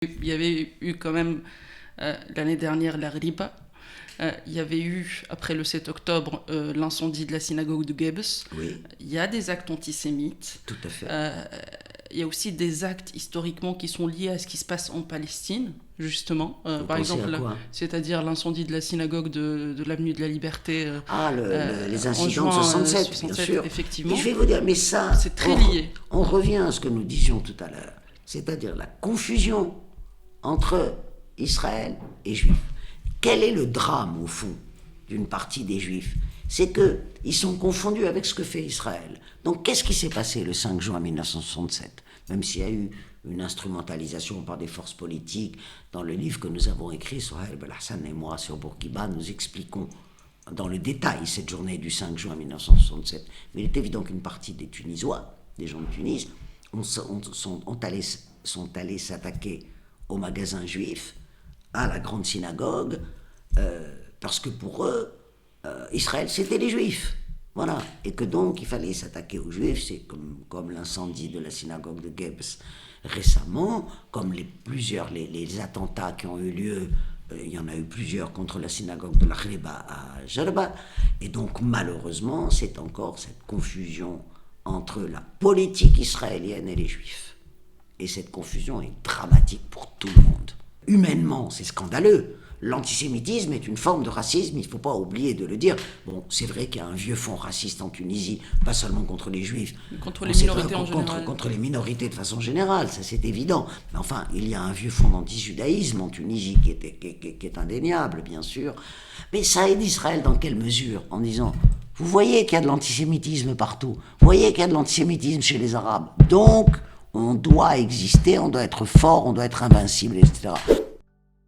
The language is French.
Il y avait eu quand même l'année dernière la Riba. Il y avait eu, après le 7 octobre, l'incendie de la synagogue de Gebes. Oui, Il y a des actes antisémites. tout à fait. Il y a aussi des actes historiquement qui sont liés à ce qui se passe en Palestine, justement. Vous Par pensez exemple, à quoi? c'est-à-dire l'incendie de la synagogue de l'avenue de la Liberté Ah, les en incidents de juin 67, bien sûr. effectivement. Et je vais vous dire, mais ça, C'est très lié. on revient à ce que nous disions tout à l'heure, c'est-à-dire la confusion entre Israël et Juifs. Quel est le drame, au fond, d'une partie des Juifs? C'est qu'ils sont confondus avec ce que fait Israël. Donc, qu'est-ce qui s'est passé le 5 juin 1967? Même s'il y a eu une instrumentalisation par des forces politiques, dans le livre que nous avons écrit, Sohail Belhassan et moi, sur Bourguiba, nous expliquons dans le détail cette journée du 5 juin 1967. Mais il est évident qu'une partie des Tunisois, des gens de Tunis, sont allés s'attaquer aux magasins juifs, à la grande synagogue, parce que pour eux, Israël, c'était les Juifs. Voilà. Et que donc, il fallait s'attaquer aux Juifs. C'est comme l'incendie de la synagogue de Gebes récemment, comme les attentats qui ont eu lieu. Il y en a eu plusieurs contre la synagogue de la Khriba à Jarba. Et donc, malheureusement, c'est encore cette confusion entre la politique israélienne et les Juifs. Et cette confusion est dramatique pour tout le monde. Humainement, c'est scandaleux. L'antisémitisme est une forme de racisme, il ne faut pas oublier de le dire. Bon, c'est vrai qu'il y a un vieux fond raciste en Tunisie, pas seulement contre les Juifs. Contre les minorités en général. Contre les minorités de façon générale, ça c'est évident. Mais enfin, il y a un vieux fond d'antijudaïsme en Tunisie qui est indéniable, bien sûr. Mais ça aide Israël dans quelle mesure? En disant, vous voyez qu'il y a de l'antisémitisme partout, vous voyez qu'il y a de l'antisémitisme chez les Arabes. Donc, on doit exister, on doit être fort, on doit être invincible, etc.